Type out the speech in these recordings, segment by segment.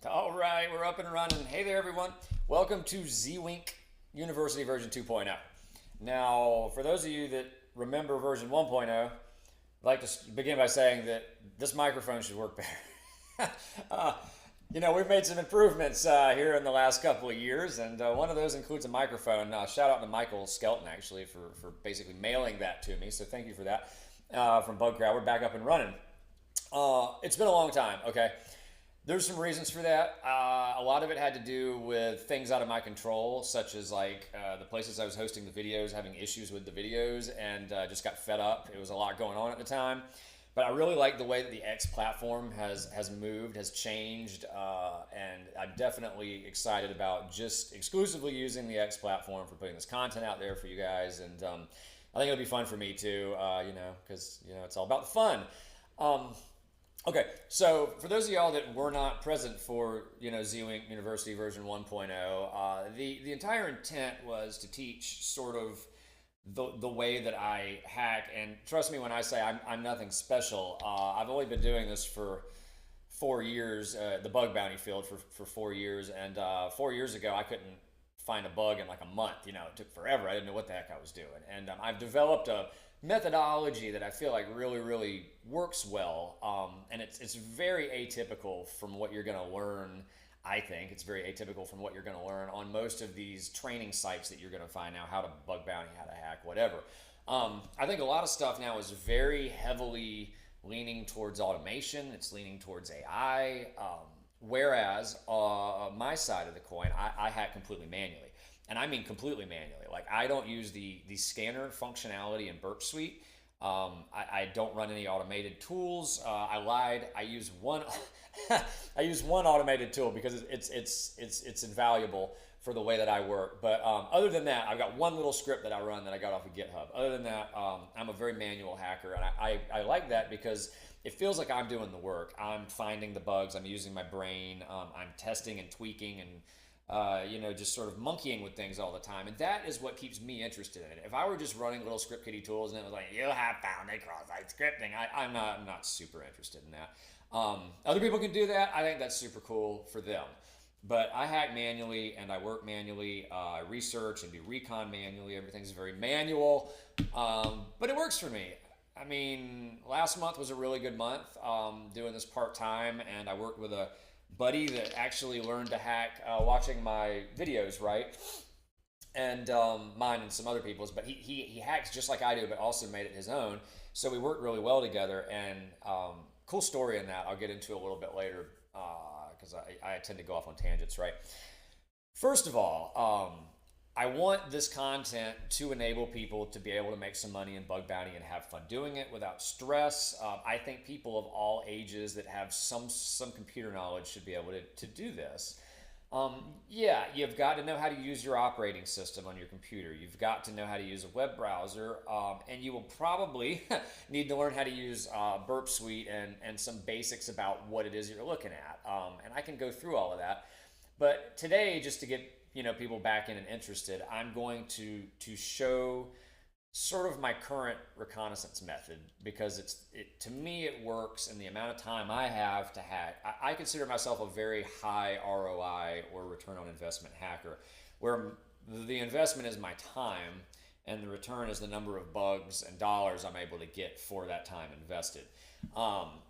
All right, we're up and running. Hey there, everyone. Welcome to Z-Wink University version 2.0. Now, for those of you that remember version 1.0, I'd like to begin by saying that this microphone should work better. We've made some improvements here in the last couple of years, and one of those includes a microphone. Shout out to Michael Skelton, actually, for basically mailing that to me, so thank you for that. From Bug Crowd, we're back up and running. It's been a long time, okay? There's some reasons for that. A lot of it had to do with things out of my control, such as the places I was hosting the videos, having issues with the videos, and just got fed up. It was a lot going on at the time. But I really like the way that the X platform has moved, has changed, and I'm definitely excited about just exclusively using the X platform for putting this content out there for you guys. And I think it'll be fun for me too, because it's all about the fun. Okay, so for those of y'all that were not present for Z-Wink University version 1.0, the entire intent was to teach sort of the way that I hack, and trust me when I say I'm nothing special. I've only been doing this for 4 years, the bug bounty field for 4 years, and 4 years ago I couldn't find a bug in like a month. It took forever. I didn't know what the heck I was doing, and I've developed a methodology that I feel like really works well, and it's very atypical from what you're going to learn. I think it's very atypical from what you're going to learn on most of these training sites that you're going to find now, how to bug bounty, how to hack, whatever. I think a lot of stuff now is very heavily leaning towards automation. It's leaning towards AI, whereas my side of the coin, I hack completely manually. And I mean completely manually. Like, I don't use the scanner functionality in Burp Suite. I don't run any automated tools. I lied. I use one. I use one automated tool because it's invaluable for the way that I work. But other than that, I've got one little script that I run that I got off of GitHub. Other than that, I'm a very manual hacker, and I like that because it feels like I'm doing the work. I'm finding the bugs. I'm using my brain. I'm testing and tweaking and just sort of monkeying with things all the time. And that is what keeps me interested in it. If I were just running little script kiddie tools and it was like, you have found a cross-site scripting, I'm not super interested in that. Other people can do that. I think that's super cool for them. But I hack manually and I work manually. I research and do recon manually. Everything's very manual, but it works for me. I mean, last month was a really good month doing this part-time, and I worked with a buddy that actually learned to hack watching my videos, right? And mine and some other people's, but he hacks just like I do, but also made it his own. So we worked really well together, and cool story in that I'll get into a little bit later because I tend to go off on tangents, right? First of all, I want this content to enable people to be able to make some money in bug bounty and have fun doing it without stress. I think people of all ages that have some computer knowledge should be able to do this. Yeah, you've got to know how to use your operating system on your computer. You've got to know how to use a web browser, and you will probably need to learn how to use Burp Suite and some basics about what it is you're looking at. And I can go through all of that. But today, just to get people back in and interested, I'm going to show sort of my current reconnaissance method because to me it works, and the amount of time I have to hack, I consider myself a very high ROI or return on investment hacker, where the investment is my time and the return is the number of bugs and dollars I'm able to get for that time invested.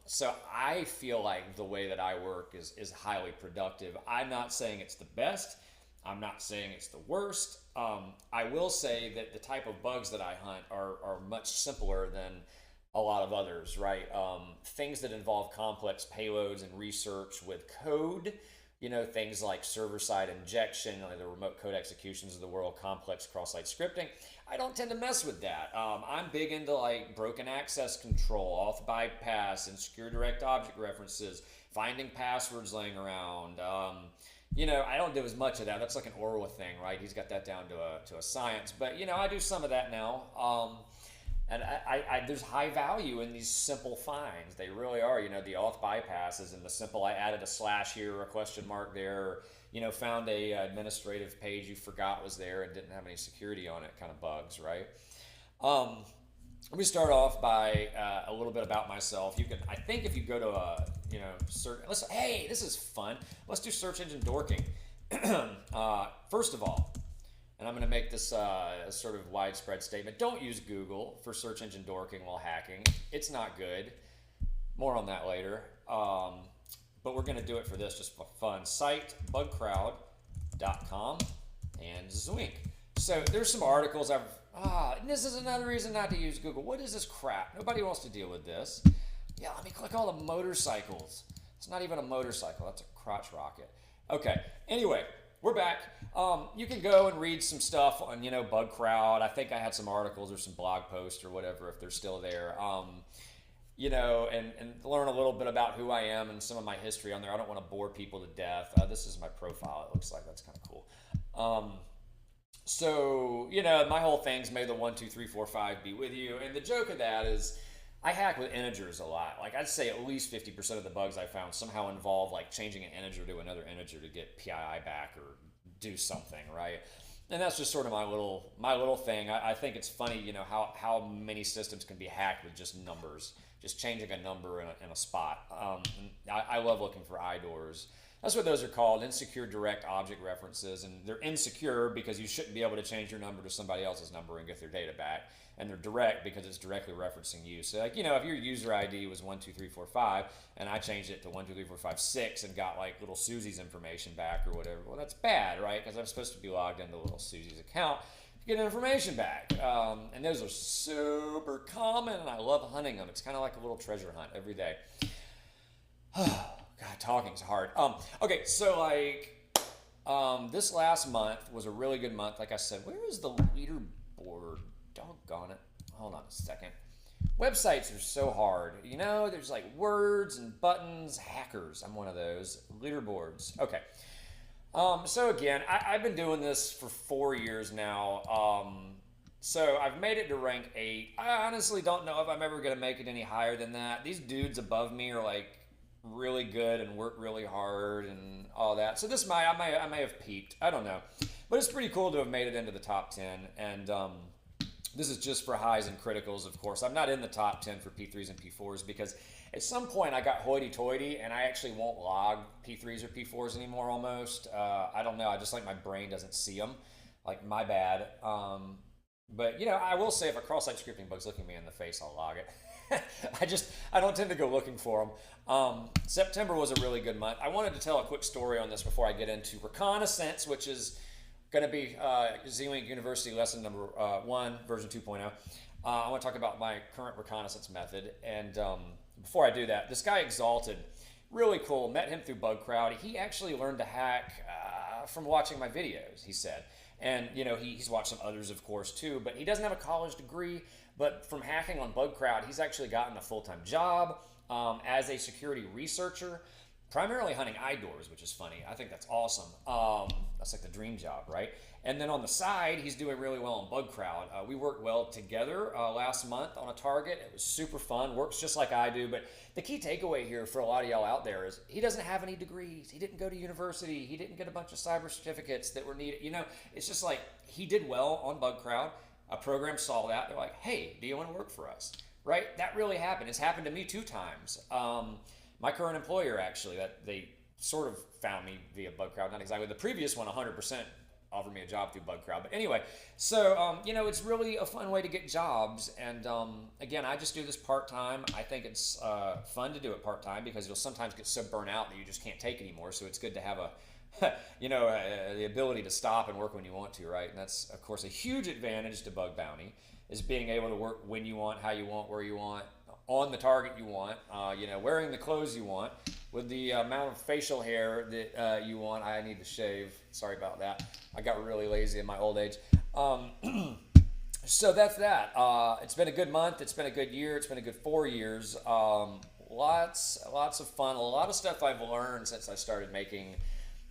So I feel like the way that I work is highly productive. I'm not saying it's the best. I'm not saying it's the worst. I will say that the type of bugs that I hunt are much simpler than a lot of others, right? Things that involve complex payloads and research with code, things like server-side injection, like the remote code executions of the world, complex cross-site scripting. I don't tend to mess with that. I'm big into like broken access control, auth bypass, and secure direct object references, finding passwords laying around. I don't do as much of that. That's like an Orwa thing, right? He's got that down to a science. But, I do some of that now. And there's high value in these simple finds. They really are. The auth bypasses and the simple, I added a slash here or a question mark there, or, found a administrative page you forgot was there and didn't have any security on it kind of bugs, right? Let me start off by a little bit about myself. I think if you go to Hey, this is fun. Let's do search engine dorking. First of all, and I'm going to make this a sort of widespread statement. Don't use Google for search engine dorking while hacking. It's not good. More on that later. But we're going to do it for this just for fun. Site bugcrowd.com and Zwink. So there's some articles and this is another reason not to use Google. What is this crap? Nobody wants to deal with this. Yeah, let me click all the motorcycles. It's not even a motorcycle. That's a crotch rocket. Okay. Anyway, we're back. You can go and read some stuff on, BugCrowd. I think I had some articles or some blog posts or whatever if they're still there. And learn a little bit about who I am and some of my history on there. I don't want to bore people to death. This is my profile. It looks like that's kind of cool. So, my whole thing's may the 1, 2, 3, 4, 5 be with you. And the joke of that is I hack with integers a lot. Like I'd say at least 50% of the bugs I found somehow involve like changing an integer to another integer to get PII back or do something, right? And that's just sort of my little thing. I think it's funny, how many systems can be hacked with just numbers, just changing a number in a spot. I love looking for IDORs. That's what those are called, insecure direct object references. And they're insecure because you shouldn't be able to change your number to somebody else's number and get their data back. And they're direct because it's directly referencing you. So if your user ID was 1, 2, 3, 4, 5, and I changed it to 1, 2, 3, 4, 5, 6 and got like little Susie's information back or whatever, well, that's bad, right? Because I'm supposed to be logged into little Susie's account to get information back. And those are super common, and I love hunting them. It's kind of like a little treasure hunt every day. God, talking's hard. Okay, so this last month was a really good month. Like I said, where is the leaderboard? Doggone it. Hold on a second. Websites are so hard. There's like words and buttons. Hackers. I'm one of those. Leaderboards. Okay. So again, I've been doing this for 4 years now. So I've made it to rank 8. I honestly don't know if I'm ever going to make it any higher than that. These dudes above me are like really good and work really hard and all that. So I may have peaked. I don't know. But it's pretty cool to have made it into the top 10. And this is just for highs and criticals, of course. I'm not in the top 10 for P3s and P4s because at some point I got hoity-toity and I actually won't log P3s or P4s anymore almost. I don't know. I just like my brain doesn't see them. Like, my bad. But, I will say if a cross-site scripting bug's looking me in the face, I'll log it. I don't tend to go looking for them. September was a really good month. I wanted to tell a quick story on this before I get into reconnaissance, which is going to be ZWink University lesson number 1, version 2.0. I want to talk about my current reconnaissance method. And before I do that, this guy Exalted, really cool. Met him through BugCrowd. He actually learned to hack from watching my videos, he said. And, he's watched some others, of course, too. But he doesn't have a college degree. But from hacking on BugCrowd, he's actually gotten a full-time job as a security researcher, primarily hunting IDORs, which is funny. I think that's awesome. That's like the dream job, right? And then on the side, he's doing really well on BugCrowd. We worked well together last month on a target. It was super fun. Works just like I do. But the key takeaway here for a lot of y'all out there is he doesn't have any degrees. He didn't go to university. He didn't get a bunch of cyber certificates that were needed. It's just like he did well on BugCrowd. A program saw that. They're like, hey, do you want to work for us? Right? That really happened. It's happened to me 2 times. My current employer, actually, that they sort of found me via BugCrowd. Not exactly. The previous one, 100%, offered me a job through BugCrowd. But anyway, so, it's really a fun way to get jobs. And, again, I just do this part-time. I think it's fun to do it part-time because you'll sometimes get so burnt out that you just can't take anymore. So it's good to have the ability to stop and work when you want to, right? And that's, of course, a huge advantage to Bug Bounty is being able to work when you want, how you want, where you want, on the target you want, wearing the clothes you want, with the amount of facial hair that you want. I need to shave. Sorry about that. I got really lazy in my old age. So that's that. It's been a good month. It's been a good year. It's been a good 4 years. Lots of fun. A lot of stuff I've learned since I started making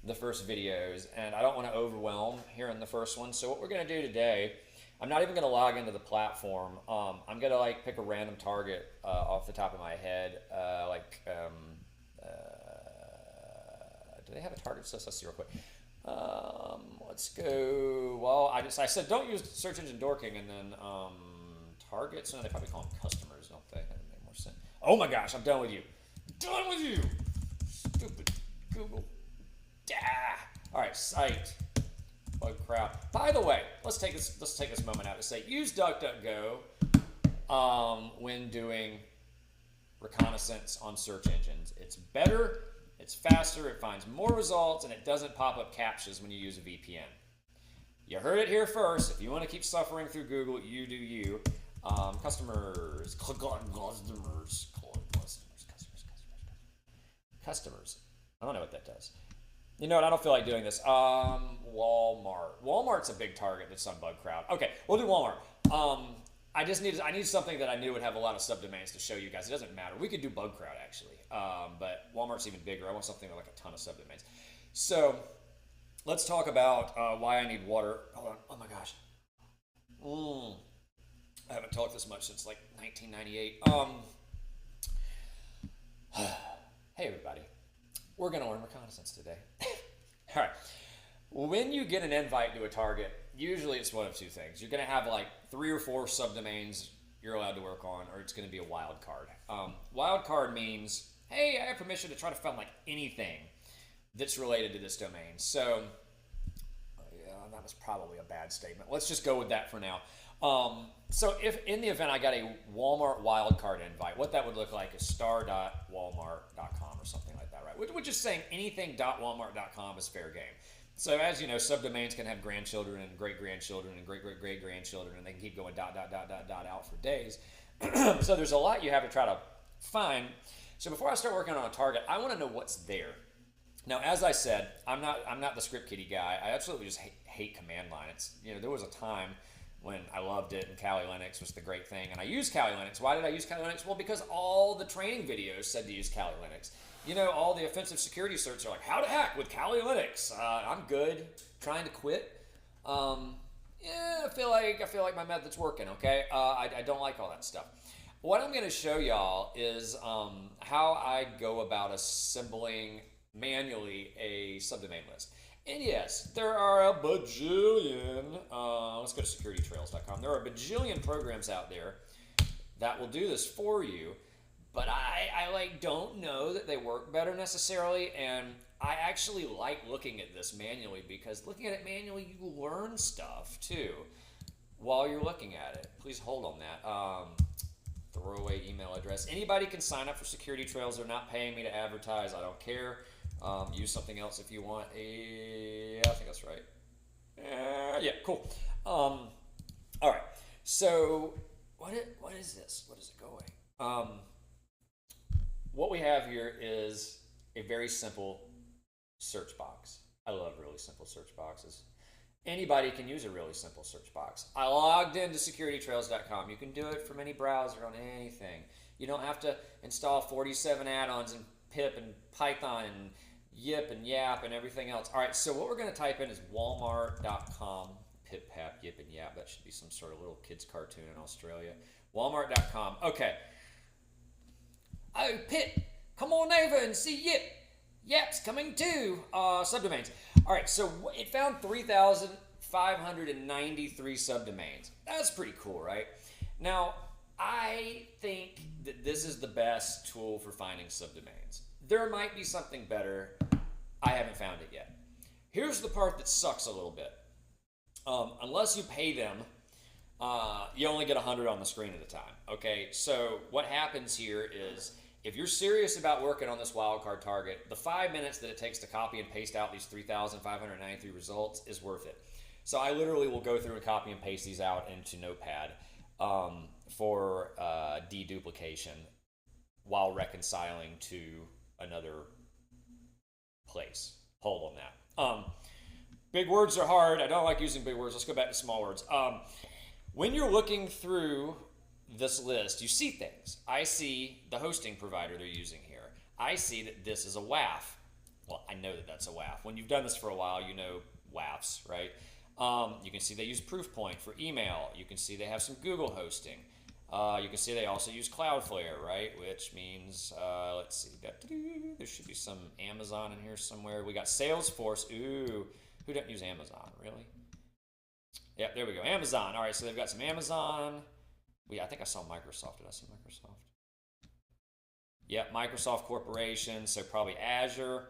the first videos, and I don't want to overwhelm here in the first one. So what we're going to do today, I'm not even going to log into the platform. I'm going to pick a random target off the top of my head. Do they have a target list? Let's see real quick. Let's go. Well, I said don't use search engine dorking, and then targets. No, they probably call them customers, don't they? That would make more sense. Oh my gosh, I'm done with you. done with you. Stupid Google. All right, site. Bug crowd. By the way, let's take this moment out to say use DuckDuckGo when doing reconnaissance on search engines. It's better, it's faster, it finds more results, and it doesn't pop up captchas when you use a VPN. You heard it here first. If you want to keep suffering through Google, you do you. Customers. I don't know what that does. You know what? I don't feel like doing this. Walmart. Walmart's a big target that's on Bug Crowd. Okay, we'll do Walmart. I need something that I knew would have a lot of subdomains to show you guys. It doesn't matter. We could do Bug Crowd actually, but Walmart's even bigger. I want something with like a ton of subdomains. So let's talk about why I need water. Hold on. Oh my gosh. I haven't talked this much since like 1998. Hey everybody. We're going to learn reconnaissance today. All right. When you get an invite to a target, usually it's one of two things. You're going to have like 3 or 4 subdomains you're allowed to work on, or it's going to be a wild card. Wild card means, hey, I have permission to try to find like anything that's related to this domain. So, yeah, that was probably a bad statement. Let's just go with that for now. So if in the event I got a Walmart wildcard invite, what that would look like is star.walmart.com or something like that, right? Which is saying anything.walmart.com is fair game. So as you know, subdomains can have grandchildren and great-grandchildren and great-great-great-grandchildren, and they can keep going ... out for days. So there's a lot you have to try to find. So before I start working on a target, I want to know what's there. Now, as I said, I'm not the script kiddie guy. I absolutely just hate command line. There was a time when I loved it, and Kali Linux was the great thing, and I used Kali Linux. Why did I use Kali Linux? Well, because all the training videos said to use Kali Linux. All the offensive security certs are like, how to hack with Kali Linux. I'm good. Trying to quit. I feel like my method's working, okay? I don't like all that stuff. What I'm going to show y'all is how I go about assembling manually a subdomain list. And yes, there are a bajillion, let's go to securitytrails.com. There are a bajillion programs out there that will do this for you, but I don't know that they work better necessarily, and I actually like looking at this manually because looking at it manually, you learn stuff too while you're looking at it. Please hold on that. Throwaway email address. Anybody can sign up for Security Trails. They're not paying me to advertise. I don't care. Use something else if you want. I think that's right. Yeah, cool. All right. So what is this? What is it going? What we have here is a very simple search box. I love really simple search boxes. Anybody can use a really simple search box. I logged into securitytrails.com. You can do it from any browser on anything. You don't have to install 47 add-ons and pip and Python and yip and yap and everything else. All right, so what we're going to type in is walmart.com, pip, pap, yip, and yap. That should be some sort of little kid's cartoon in Australia. Walmart.com. Okay. Oh, Pip, come on over and see Yip. Yap's coming too. Subdomains. All right, so it found 3,593 subdomains. That's pretty cool, right? Now, I think that this is the best tool for finding subdomains. There might be something better. I haven't found it yet. Here's the part that sucks a little bit. Unless you pay them, you only get 100 on the screen at a time. Okay, so what happens here is if you're serious about working on this wildcard target, the 5 minutes that it takes to copy and paste out these 3,593 results is worth it. So I literally will go through and copy and paste these out into Notepad for deduplication while reconciling to another place. Hold on that. Big words are hard. I don't like using big words. Let's go back to small words. When you're looking through this list, you see things. I see the hosting provider they're using here. I see that this is a WAF. Well, I know that that's a WAF. When you've done this for a while, you know WAFs, right? You can see they use Proofpoint for email. You can see they have some Google hosting. You can see they also use Cloudflare, right? Which means, let's see, there should be some Amazon in here somewhere. We got Salesforce. Ooh, who doesn't use Amazon, really? Yeah, there we go, Amazon. All right, so they've got some Amazon. I think I saw Microsoft. Did I see Microsoft? Yep, Microsoft Corporation, so probably Azure.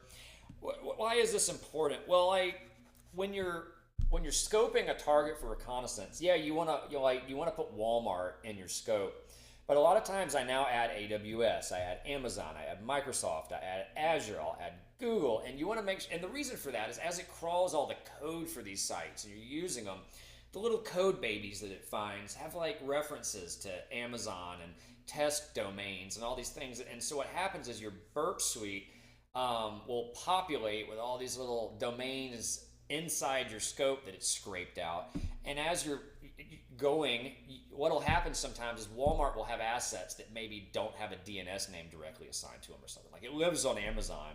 Why is this important? Well, like when you're scoping a target for reconnaissance, yeah, you want to put Walmart in your scope. But a lot of times I now add AWS, I add Amazon, I add Microsoft, I add Azure, I'll add Google, and you want to and the reason for that is as it crawls all the code for these sites and you're using them, the little code babies that it finds have like references to Amazon and test domains and all these things. And so what happens is your burp suite will populate with all these little domains inside your scope that it's scraped out. And as you're going, what'll happen sometimes is Walmart will have assets that maybe don't have a DNS name directly assigned to them or something. Like it lives on Amazon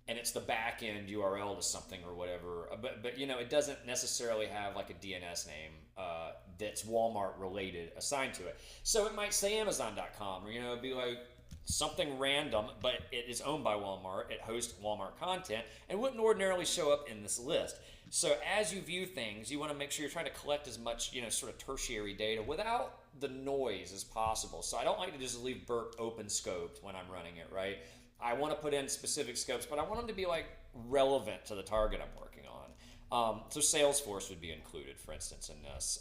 and it's the back end URL to something or whatever. But you know, it doesn't necessarily have like a DNS name that's Walmart related assigned to it. So it might say Amazon.com, or you know, it'd be like something random, but it is owned by Walmart. It hosts Walmart content and wouldn't ordinarily show up in this list. So as you view things, you want to make sure you're trying to collect as much, you know, sort of tertiary data without the noise as possible. So I don't like to just leave burp open scoped when I'm running it, right? I want to put in specific scopes, but I want them to be like relevant to the target I'm working on. So Salesforce would be included, for instance, in this,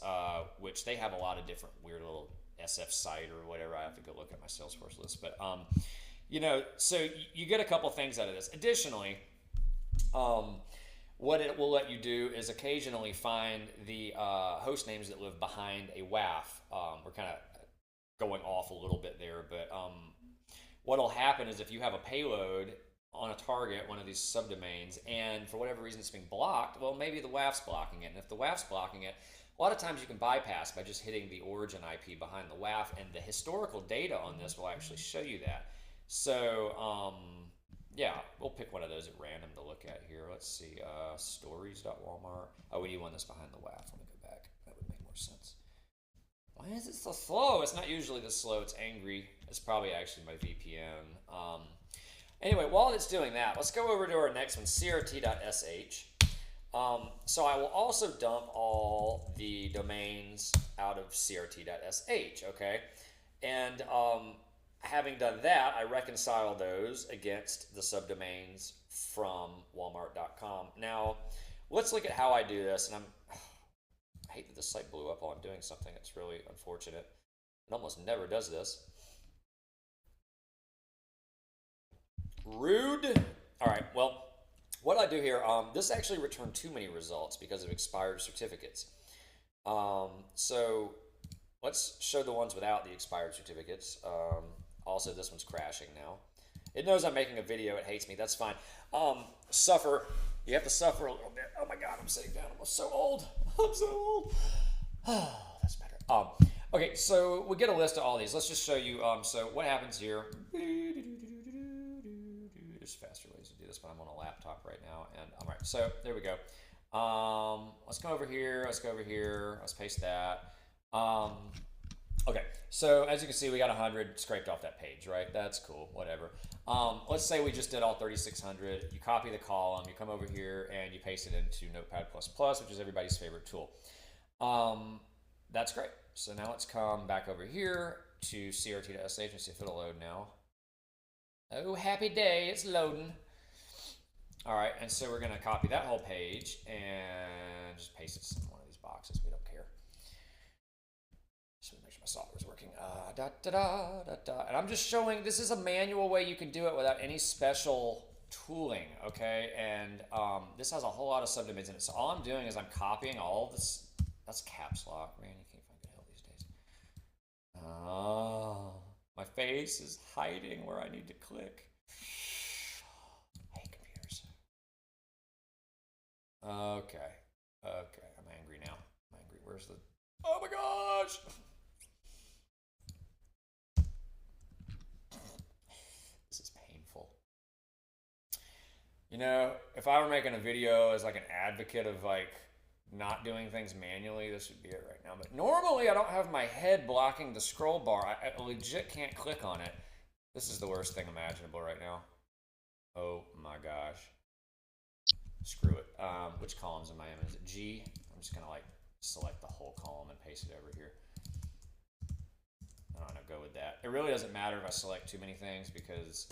which they have a lot of different weird little SF site or whatever. I have to go look at my Salesforce list. But, you know, so you get a couple things out of this. Additionally, what it will let you do is occasionally find the host names that live behind a WAF. We're kind of going off a little bit there, but what'll happen is if you have a payload on a target, one of these subdomains, and for whatever reason it's being blocked, well, maybe the WAF's blocking it. And if the WAF's blocking it, a lot of times you can bypass by just hitting the origin IP behind the WAF, and the historical data on this will actually show you that. So, yeah, we'll pick one of those at random to look at here. Let's see, stories.walmart. Oh, we need one that's behind the WAF. Let me go back. That would make more sense. Why is it so slow? It's not usually this slow. It's angry. It's probably actually my VPN. Anyway, while it's doing that, let's go over to our next one, crt.sh. So I will also dump all the domains out of crt.sh, okay? And having done that, I reconcile those against the subdomains from walmart.com. Now, let's look at how I do this. And I hate that the site blew up while I'm doing something. It's really unfortunate. It almost never does this. Rude. All right, well, what I do here, this actually returned too many results because of expired certificates. So let's show the ones without the expired certificates. Also, this one's crashing now. It knows I'm making a video. It hates me. That's fine. Suffer. You have to suffer a little bit. Oh my God, I'm sitting down. I'm so old. I'm so old. Oh, that's better. Okay, so we get a list of all these. Let's just show you. So what happens here? There's faster ways to do this, but I'm on a laptop right now. And all right, so there we go. Let's go over here. Let's go over here. Let's paste that. Okay, so as you can see, we got 100 scraped off that page, right? That's cool, whatever. Let's say we just did all 3,600. You copy the column, you come over here, and you paste it into Notepad++, which is everybody's favorite tool. That's great. So now let's come back over here to crt.sh and see if it'll load now. Oh, happy day, it's loading. All right, and so we're gonna copy that whole page and just paste it in one of these boxes. We don't care. Just make sure my software's working. And I'm just showing, this is a manual way you can do it without any special tooling, okay? And this has a whole lot of subdomains in it. So all I'm doing is I'm copying all of this. That's caps lock, man, you can't find good help these days. Oh, my face is hiding where I need to click. Hey, computers. Okay, I'm angry now. I'm angry, where's the, oh my gosh! This is painful. You know, if I were making a video as like an advocate of like not doing things manually, this would be it right now. But normally I don't have my head blocking the scroll bar. I legit can't click on it. This is the worst thing imaginable right now. Oh my gosh. Screw it. Which columns am I in? Is it G? I'm just gonna like select the whole column and paste it over here. I'm gonna go with that. It really doesn't matter if I select too many things because,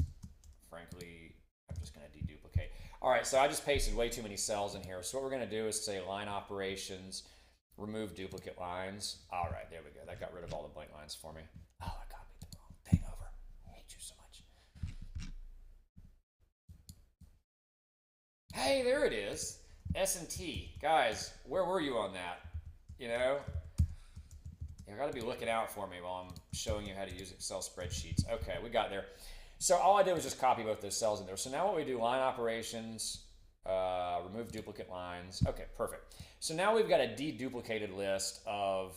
frankly, I'm just gonna deduplicate. All right, so I just pasted way too many cells in here. So what we're gonna do is say line operations, remove duplicate lines. All right, there we go. That got rid of all the blank lines for me. Oh, I copied the wrong thing over. I hate you so much. Hey, there it is. S&T. Guys, where were you on that? You know? You gotta be looking out for me while I'm showing you how to use Excel spreadsheets. Okay, we got there. So all I did was just copy both those cells in there. So now what we do, line operations, remove duplicate lines. Okay, perfect. So now we've got a deduplicated list of,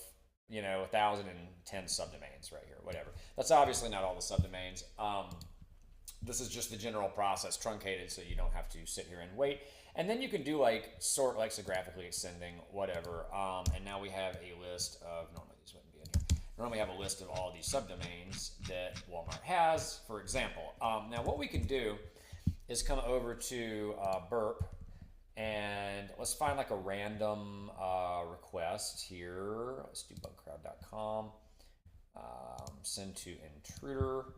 1,010 subdomains right here, whatever. That's obviously not all the subdomains. This is just the general process truncated so you don't have to sit here and wait. And then you can do like sort lexigraphically ascending, whatever. And now we have a list of, normally these wouldn't be in here. Normally we have a list of all these subdomains that Walmart has, for example. Now what we can do is come over to Burp and let's find like a random request here. Let's do bugcrowd.com. Send to intruder.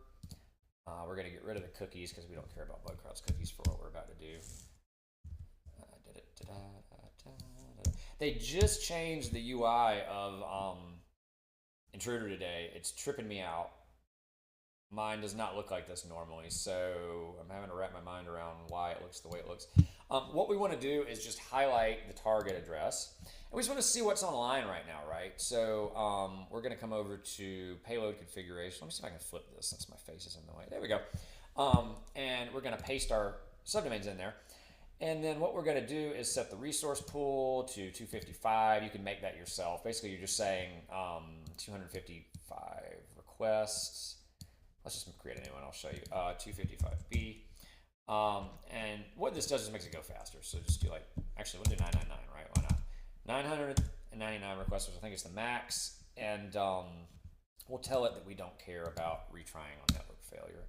We're going to get rid of the cookies because we don't care about Bugcrowd's cookies for what we're about to do. They just changed the UI of Intruder today. It's tripping me out. Mine does not look like this normally, so I'm having to wrap my mind around why it looks the way it looks. What we want to do is just highlight the target address. And we just want to see what's online right now, right? So we're going to come over to payload configuration. Let me see if I can flip this since my face is in the way. There we go. And we're going to paste our subdomains in there. And then what we're going to do is set the resource pool to 255. You can make that yourself. Basically, you're just saying 255 requests. Let's just create a new one. I'll show you. 255B. And what this does is makes it go faster. So just do like, actually, we'll do 999, right? Why not? 999 requests, which I think is the max. And we'll tell it that we don't care about retrying on network failure.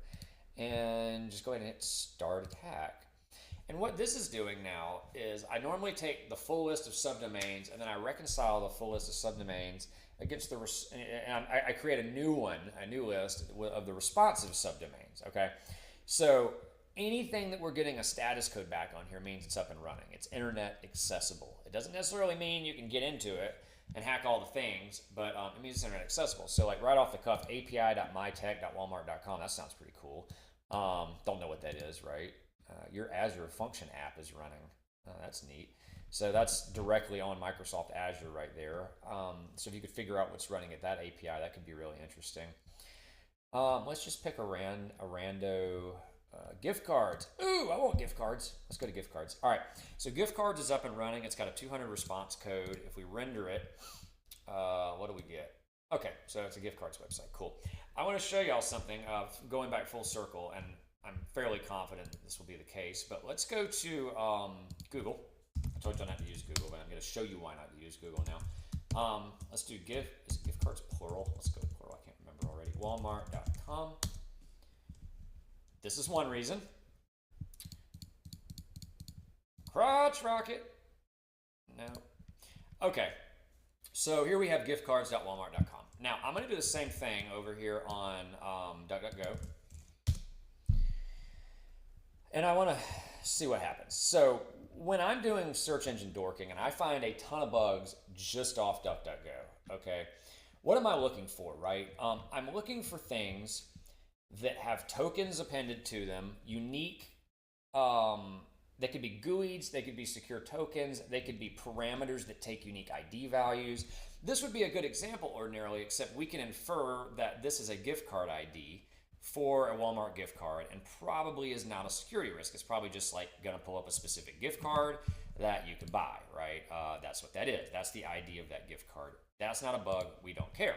And just go ahead and hit start attack. And what this is doing now is I normally take the full list of subdomains and then I reconcile the full list of subdomains against the, and I create a new one, a new list of the responsive subdomains, okay? So anything that we're getting a status code back on here means it's up and running. It's internet accessible. It doesn't necessarily mean you can get into it and hack all the things, but it means it's internet accessible. So like right off the cuff, api.mytech.walmart.com, that sounds pretty cool. Don't know what that is, right? Your Azure function app is running. That's neat. So that's directly on Microsoft Azure right there. So if you could figure out what's running at that API, that could be really interesting. Let's just pick a rando gift cards. Ooh, I want gift cards. Let's go to gift cards. All right, so gift cards is up and running. It's got a 200 response code. If we render it, what do we get? Okay, so it's a gift cards website. Cool. I want to show y'all something of going back full circle, and I'm fairly confident that this will be the case, but let's go to Google. I told you not to use Google, but I'm going to show you why not to use Google now. Let's do is it gift cards plural? Let's go with plural. I can't remember already. Walmart.com. This is one reason. Crotch rocket. No. Okay. So here we have giftcards.walmart.com. Now I'm going to do the same thing over here on DuckDuckGo. And I want to see what happens. So when I'm doing search engine dorking and I find a ton of bugs just off DuckDuckGo, okay, what am I looking for, right? I'm looking for things that have tokens appended to them, unique, they could be GUIDs, they could be secure tokens, they could be parameters that take unique ID values. This would be a good example ordinarily, except we can infer that this is a gift card ID for a Walmart gift card and probably is not a security risk. It's probably just like going to pull up a specific gift card that you could buy, right? That's what that is. That's the ID of that gift card. That's not a bug. We don't care.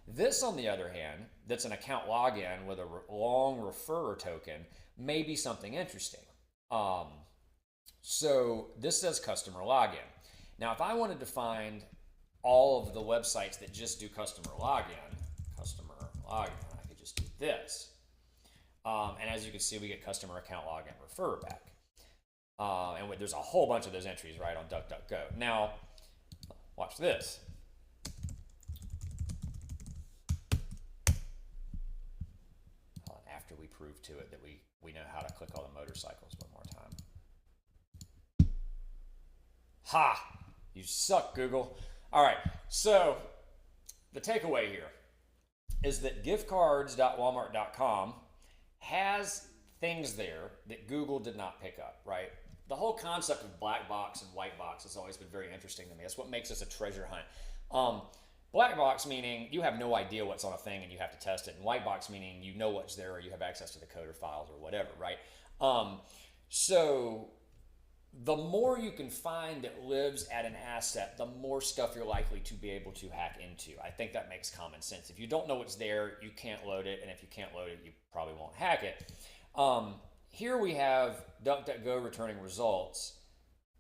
This, on the other hand, that's an account login with a long referrer token may be something interesting. So this says customer login. Now, if I wanted to find all of the websites that just do customer login, I could just do this. And as you can see, we get customer account login referrer back. And there's a whole bunch of those entries right on DuckDuckGo. Now, watch this. prove to it that we know how to click all the motorcycles one more time. Ha! You suck, Google. All right, so the takeaway here is that giftcards.walmart.com has things there that Google did not pick up, right? The whole concept of black box and white box has always been very interesting to me. That's what makes us a treasure hunt. Black box meaning you have no idea what's on a thing and you have to test it, and white box meaning you know what's there or you have access to the code or files or whatever, right? So the more you can find that lives at an asset, the more stuff you're likely to be able to hack into. I think that makes common sense. If you don't know what's there, you can't load it, and if you can't load it, you probably won't hack it. Here we have DuckDuckGo returning results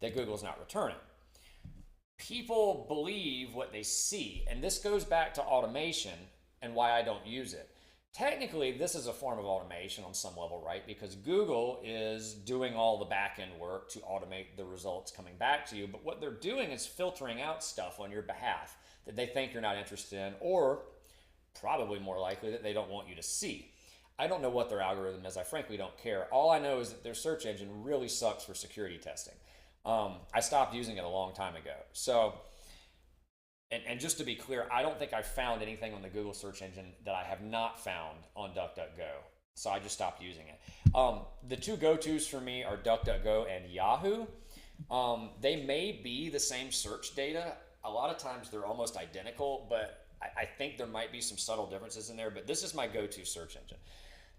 that Google's not returning. People believe what they see, and this goes back to automation and why I don't use it. Technically, this is a form of automation on some level, right? Because Google is doing all the back-end work to automate the results coming back to you, but what they're doing is filtering out stuff on your behalf that they think you're not interested in, or probably more likely that they don't want you to see. I don't know what their algorithm is. I frankly don't care. All I know is that their search engine really sucks for security testing. I stopped using it a long time ago. So, and just to be clear, I don't think I found anything on the Google search engine that I have not found on DuckDuckGo. So I just stopped using it. The two go-tos for me are DuckDuckGo and Yahoo. They may be the same search data. A lot of times they're almost identical, but I think there might be some subtle differences in there, but this is my go-to search engine.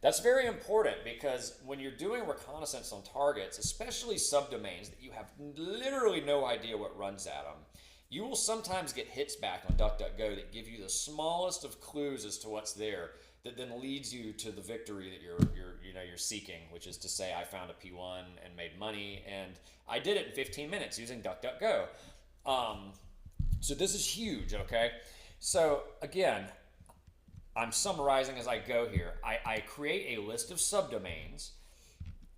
That's very important because when you're doing reconnaissance on targets, especially subdomains that you have literally no idea what runs at them, you will sometimes get hits back on DuckDuckGo that give you the smallest of clues as to what's there that then leads you to the victory that you're seeking, which is to say I found a P1 and made money, and I did it in 15 minutes using DuckDuckGo. So this is huge, okay? So again, I'm summarizing as I go here. I create a list of subdomains.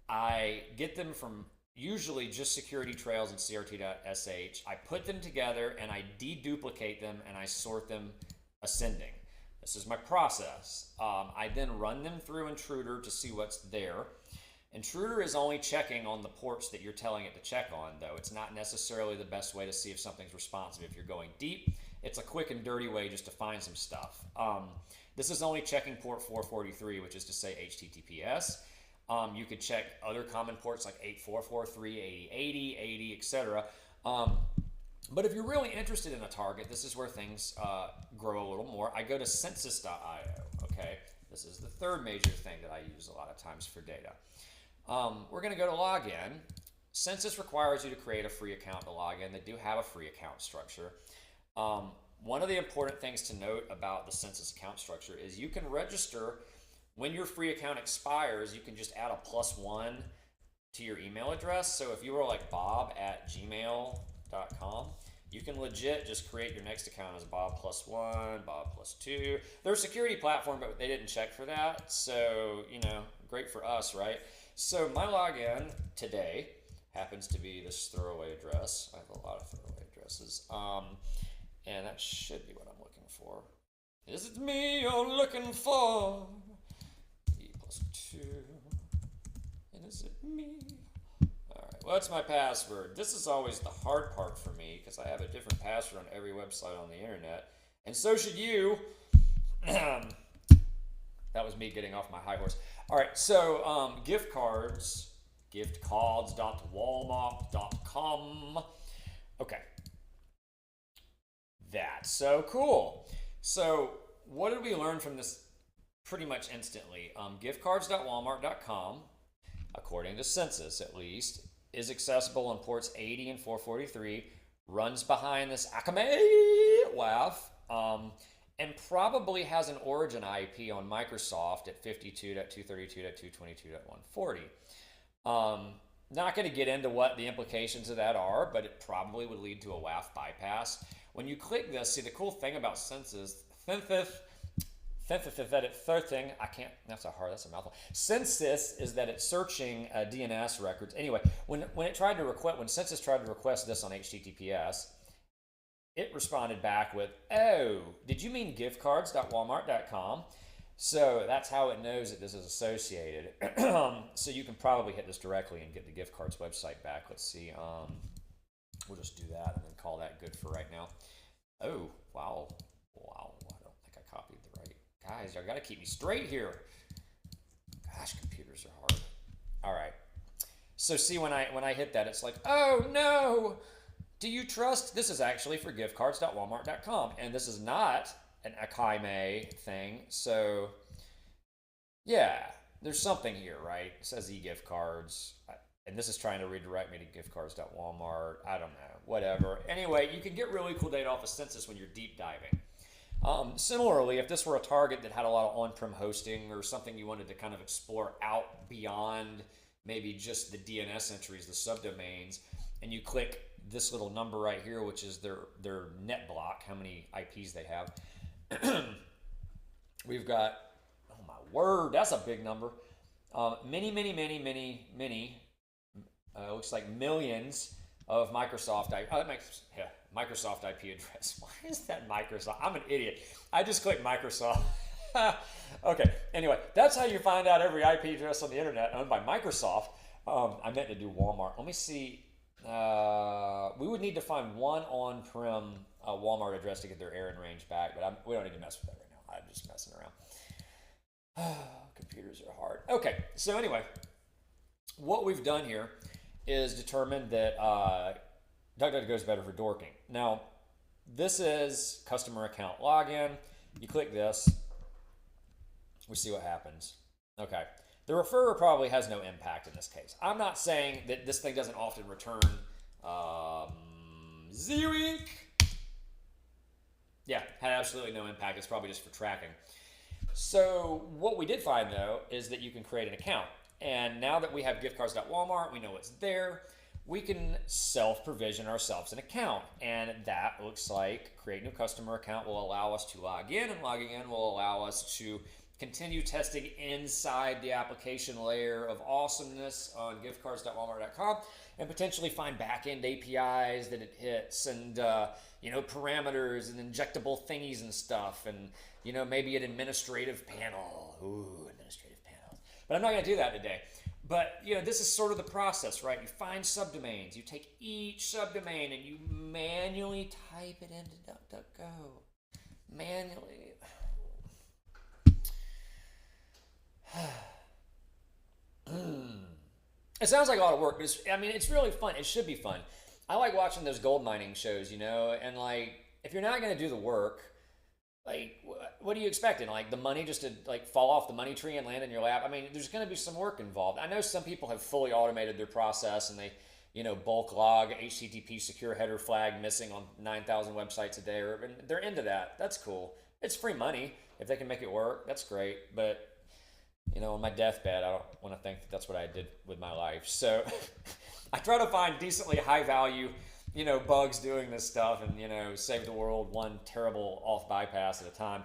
I get them from usually just security trails and crt.sh. I put them together and I deduplicate them and I sort them ascending. This is my process. I then run them through Intruder to see what's there. Intruder is only checking on the ports that you're telling it to check on, though. It's not necessarily the best way to see if something's responsive. If you're going deep, it's a quick and dirty way just to find some stuff. This is only checking port 443, which is to say HTTPS. You could check other common ports like 8443, 8080, 80, etc. But if you're really interested in a target, this is where things grow a little more. I go to census.io, okay? This is the third major thing that I use a lot of times for data. We're going to go to login. Census requires you to create a free account to log in. They do have a free account structure. One of the important things to note about the Census account structure is you can register when your free account expires. You can just add a +1 to your email address. So if you were like bob@gmail.com, you can legit just create your next account as Bob +1, Bob +2. They're a security platform, but they didn't check for that. So, great for us, right? So my login today happens to be this throwaway address. I have a lot of throwaway addresses. And that should be what I'm looking for. Is it me you're looking for? E+2. And is it me? Alright, what's my password? This is always the hard part for me because I have a different password on every website on the internet. And so should you. That was me getting off my high horse. Alright, so gift cards, giftcards.walmart.com. Okay. That's so cool. So what did we learn from this pretty much instantly? Giftcards.walmart.com, according to Census at least, is accessible on ports 80 and 443, runs behind this Akamai WAF, and probably has an origin IP on Microsoft at 52.232.222.140. Not going to get into what the implications of that are, but it probably would lead to a WAF bypass. When you click this, see the cool thing about Census, Census is that it's searching DNS records. Anyway, when Census tried to request this on HTTPS, it responded back with, "Oh, did you mean giftcards.walmart.com?" So that's how it knows that this is associated. So you can probably hit this directly and get the gift cards website back. Let's see. We'll just do that and then call that good for right now. Oh, wow. Wow. I don't think I copied the right. Guys, I got to keep me straight here. Gosh, computers are hard. All right. So see, when I hit that, it's like, oh no. Do you trust? This is actually for giftcards.walmart.com, and this is not an Akaime thing. So yeah, there's something here, right? It says e-gift cards. And this is trying to redirect me to giftcards.walmart. I don't know, whatever. Anyway, you can get really cool data off of Census when you're deep diving. Similarly, if this were a target that had a lot of on-prem hosting or something you wanted to kind of explore out beyond maybe just the DNS entries, the subdomains, and you click this little number right here, which is their net block, how many IPs they have. We've got, oh my word, that's a big number. Many, looks like millions of Microsoft IP address. Why is that Microsoft? I'm an idiot. I just clicked Microsoft. Okay, anyway, that's how you find out every IP address on the internet owned by Microsoft. I meant to do Walmart. Let me see. We would need to find one on-prem Walmart address to get their errand range back, but we don't need to mess with that right now. I'm just messing around. Computers are hard. Okay, so anyway, what we've done here is determined that DuckDuckGo is better for dorking. Now, this is customer account login. You click this, we see what happens. Okay, the referrer probably has no impact in this case. I'm not saying that this thing doesn't often return Z-Wink. Yeah, had absolutely no impact. It's probably just for tracking. So what we did find, though, is that you can create an account. And now that we have giftcards.walmart, we know it's there, we can self-provision ourselves an account. And that looks like create new customer account will allow us to log in, and logging in will allow us to continue testing inside the application layer of awesomeness on giftcards.walmart.com and potentially find back-end APIs that it hits and, parameters and injectable thingies and stuff. And, maybe an administrative panel. Ooh, administrative panels. But I'm not going to do that today. But, this is sort of the process, right? You find subdomains. You take each subdomain and you manually type it into DuckDuckGo. Manually. It sounds like a lot of work, but it's really fun. It should be fun. I like watching those gold mining shows, and if you're not going to do the work, what are you expecting? The money just to fall off the money tree and land in your lap? There's going to be some work involved. I know some people have fully automated their process and they, bulk log HTTP secure header flag missing on 9,000 websites a day, and they're into that. That's cool. It's free money. If they can make it work, that's great. But on my deathbed, I don't want to think that that's what I did with my life. So I try to find decently high value, bugs doing this stuff and, save the world one terrible off bypass at a time.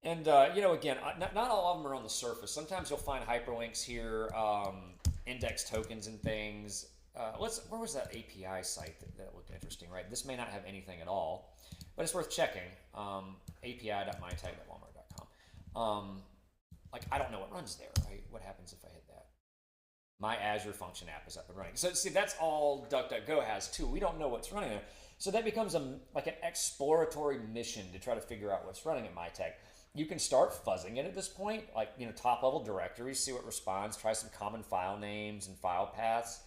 And, again, not all of them are on the surface. Sometimes you'll find hyperlinks here, index tokens and things. Where was that API site that looked interesting, right? This may not have anything at all, but it's worth checking. API.mytag.walmart.com. I don't know what runs there, right? What happens if I hit that? My Azure Function app is up and running. So see, that's all DuckDuckGo has too. We don't know what's running there. So that becomes an exploratory mission to try to figure out what's running at MyTag. You can start fuzzing it at this point, top level directories, see what responds, try some common file names and file paths.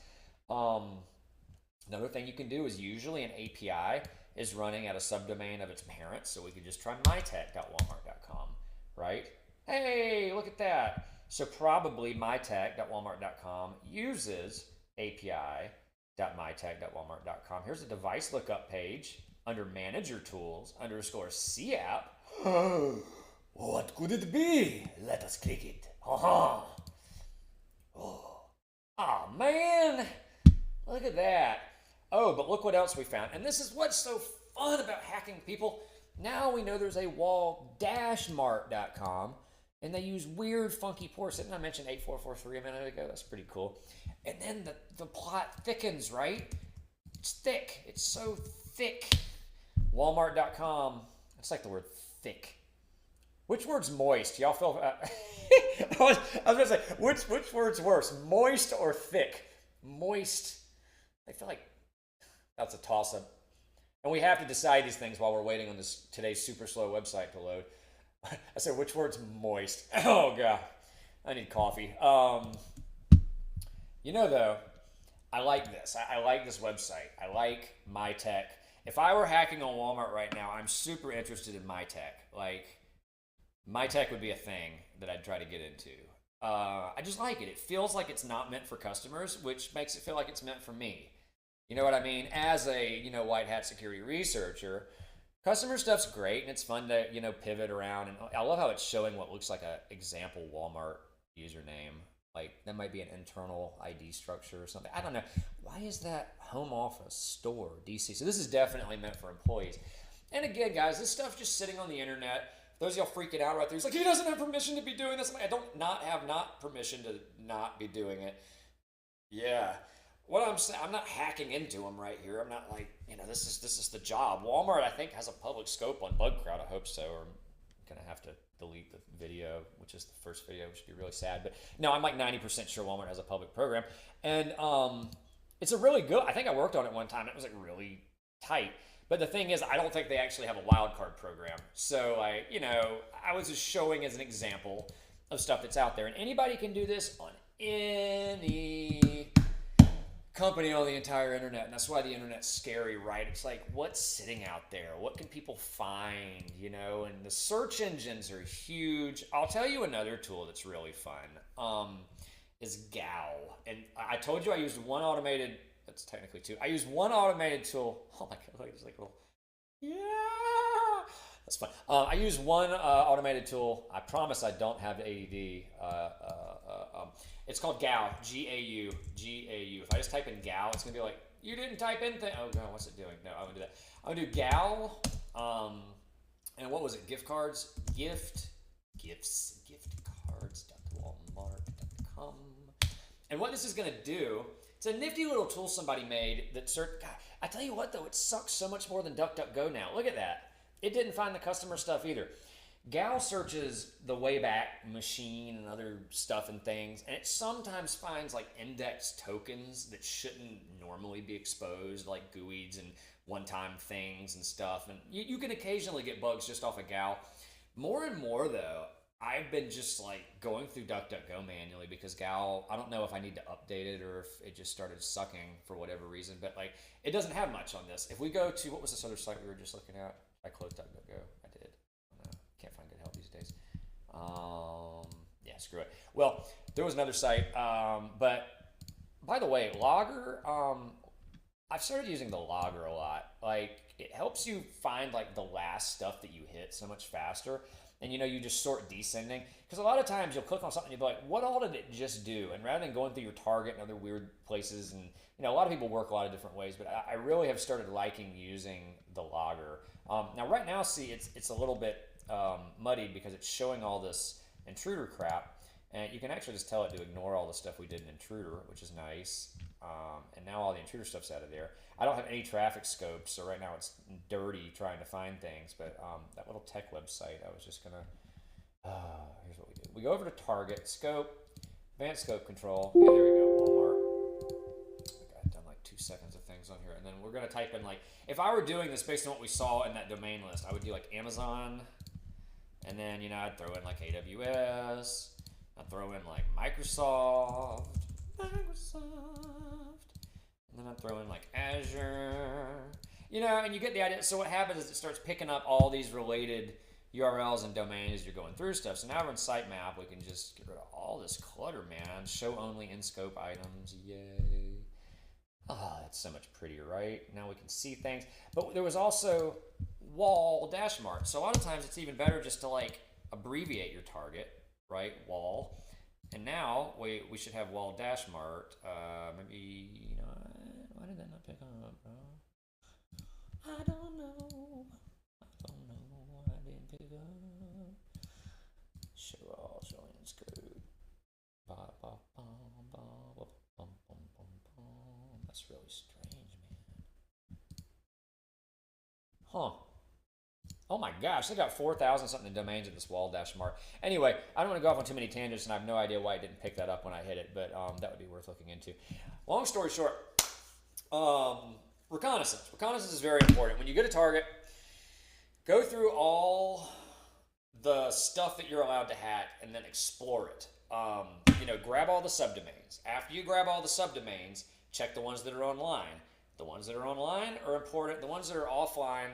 Another thing you can do is usually an API is running at a subdomain of its parent, so we could just try mytag.walmart.com, right? Hey, look at that. So probably mytag.walmart.com uses api.mytag.walmart.com. Here's a device lookup page under Manager Tools _CApp. What could it be? Let us click it. Oh, man. Look at that. Oh, but look what else we found. And this is what's so fun about hacking, people. Now we know there's a wall-mart.com. And they use weird, funky ports. Didn't I mention 8443 a minute ago? That's pretty cool. And then the plot thickens, right? It's thick. It's so thick. Walmart.com. It's like the word thick. Which word's moist? Y'all feel? I was gonna say which word's worse, moist or thick? Moist. I feel like that's a toss-up, and we have to decide these things while we're waiting on this today's super slow website to load. I said which word's moist? Oh god, I need coffee. Though, I like this. I like this website. I like my tech. If I were hacking on Walmart right now, I'm super interested in my tech. Like, my tech would be a thing that I'd try to get into. I just like it. It feels like it's not meant for customers, which makes it feel like it's meant for me. You know what I mean? As a, white hat security researcher, customer stuff's great and it's fun to, pivot around. And I love how it's showing what looks like a example Walmart username. Like, that might be an internal ID structure or something. I don't know. Why is that home office store DC? So this is definitely meant for employees. And again, guys, this stuff just sitting on the internet. Those of y'all freaking out right there. He's like, he doesn't have permission to be doing this. I'm like, I don't have permission to not be doing it. Yeah. What I'm saying, I'm not hacking into them right here. I'm not like, this is the job. Walmart, I think, has a public scope on Bugcrowd. I hope so. Or I'm gonna have to delete the video, which is the first video, which would be really sad. But no, I'm like 90% sure Walmart has a public program, and it's a really good. I think I worked on it one time. It was like really tight. But the thing is, I don't think they actually have a wildcard program. So I was just showing as an example of stuff that's out there, and anybody can do this on any company on the entire internet, and that's why the internet's scary, right? It's like, what's sitting out there? What can people find, and the search engines are huge. I'll tell you another tool that's really fun, is Gal. And I told you I used one automated, that's technically two. I used one automated tool. Oh my God, it's like a little, yeah, that's fun. I use one automated tool. I promise I don't have ADD. It's called Gal, G-A-U, G-A-U. If I just type in Gal, it's going to be like, you didn't type in thing. Oh, God, what's it doing? No, I'm going to do that. I'm going to do Gal, and what was it? Gift cards? Gift cards.walmart.com. And what this is going to do, it's a nifty little tool somebody made that God, I tell you what, though, it sucks so much more than DuckDuckGo now. Look at that. It didn't find the customer stuff either. Gal searches the Wayback Machine and other stuff and things, and it sometimes finds like index tokens that shouldn't normally be exposed, like GUIDs and one-time things and stuff. And you can occasionally get bugs just off of Gal. More and more, though, I've been just like going through DuckDuckGo manually because Gal, I don't know if I need to update it or if it just started sucking for whatever reason, but like it doesn't have much on this. If we go to, what was this other site we were just looking at? I closed DuckDuckGo. I did. Can't find good help these days. Yeah, screw it. Well, there was another site, but by the way, Logger, I've started using the Logger a lot. Like, it helps you find like the last stuff that you hit so much faster. And you just sort descending. Because a lot of times you'll click on something and you'll be like, what all did it just do? And rather than going through your target and other weird places, and a lot of people work a lot of different ways, but I really have started liking using the Logger. Now right now, see, it's a little bit muddied because it's showing all this intruder crap, and you can actually just tell it to ignore all the stuff we did in intruder, which is nice. And now all the intruder stuff's out of there. I don't have any traffic scopes, so right now it's dirty trying to find things. But that little tech website, I was just gonna. Here's what we do. We go over to Target Scope, Advanced Scope Control. Yeah, there we go. Walmart. I've done like 2 seconds of things on here, and then we're gonna type in like, if I were doing this based on what we saw in that domain list, I would do like Amazon, and then I'd throw in like AWS. I'd throw in like Microsoft. And then I'd throw in like Azure, and you get the idea. So what happens is it starts picking up all these related URLs and domains as you're going through stuff. So now we're in sitemap, we can just get rid of all this clutter, man. Show only in scope items, yay. Oh, that's so much prettier, right? Now we can see things. But there was also wall dash mart. So a lot of times it's even better just to like abbreviate your target, right? Wall. And now we should have wall dash mart. Maybe, why did that not pick up, bro? I don't know. Why I didn't pick up. Show all, showing scope. That's really strange, man. Huh. Oh my gosh, they got 4,000 something domains at this wall-mark. Anyway, I don't want to go off on too many tangents, and I have no idea why I didn't pick that up when I hit it, but that would be worth looking into. Long story short, reconnaissance. Reconnaissance is very important. When you get a target, go through all the stuff that you're allowed to hack and then explore it. Grab all the subdomains. After you grab all the subdomains, check the ones that are online. The ones that are online are important. The ones that are offline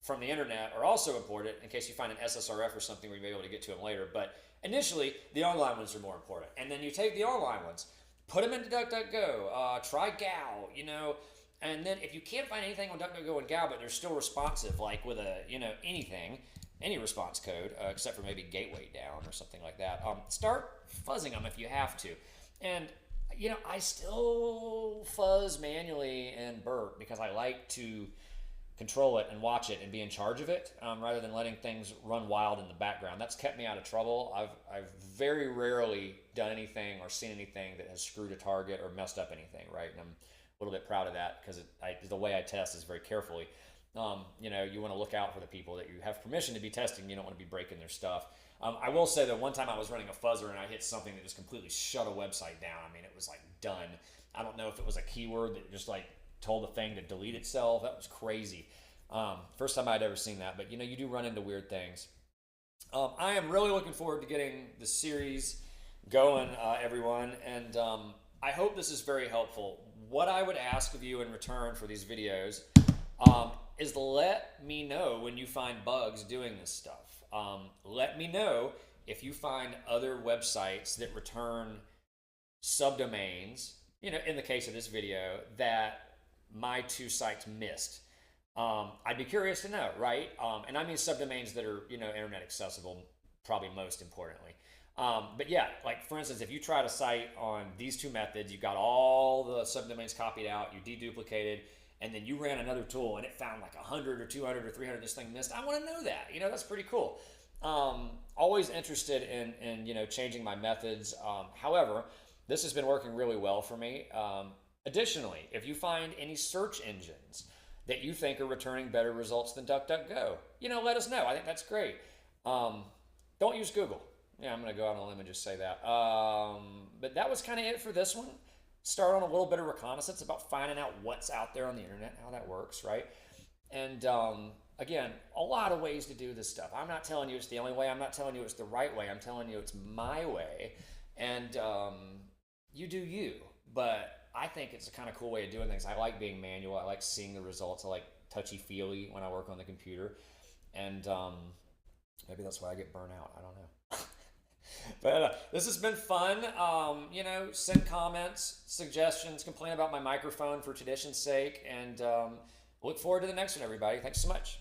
from the internet are also important in case you find an SSRF or something where you may be able to get to them later. But initially, the online ones are more important. And then you take the online ones, put them into DuckDuckGo, try Gal, and then if you can't find anything on DuckDuckGo and Gal, but they're still responsive, like with any response code, except for maybe gateway down or something like that, start fuzzing them if you have to. And I still fuzz manually in Burp because I like to control it and watch it and be in charge of it, rather than letting things run wild in the background. That's kept me out of trouble. I've very rarely done anything or seen anything that has screwed a target or messed up anything, right? And I'm a little bit proud of that because the way I test is very carefully. You want to look out for the people that you have permission to be testing. You don't want to be breaking their stuff. I will say that one time I was running a fuzzer and I hit something that just completely shut a website down. I mean, it was like done. I don't know if it was a keyword that just like told the thing to delete itself. That was crazy. First time I'd ever seen that, but you do run into weird things. I am really looking forward to getting the series going, everyone, and I hope this is very helpful. What I would ask of you in return for these videos is let me know when you find bugs doing this stuff. Let me know if you find other websites that return subdomains, in the case of this video, that my two sites missed. I'd be curious to know, right? And I mean subdomains that are, internet accessible, probably most importantly. But yeah, like for instance, if you tried a site on these two methods, you got all the subdomains copied out, you deduplicated, and then you ran another tool and it found like 100 or 200 or 300 this thing missed. I want to know that. That's pretty cool. Always interested in changing my methods. However, this has been working really well for me. Additionally, if you find any search engines that you think are returning better results than DuckDuckGo, let us know. I think that's great. Don't use Google. Yeah, I'm going to go out on a limb and just say that. But that was kind of it for this one. Start on a little bit of reconnaissance about finding out what's out there on the internet, how that works, right? And again, a lot of ways to do this stuff. I'm not telling you it's the only way. I'm not telling you it's the right way. I'm telling you it's my way. And you do you. But I think it's a kind of cool way of doing things. I like being manual. I like seeing the results. I like touchy-feely when I work on the computer. And maybe that's why I get burnt out. I don't know. But this has been fun. Send comments, suggestions, complain about my microphone for tradition's sake. And look forward to the next one, everybody. Thanks so much.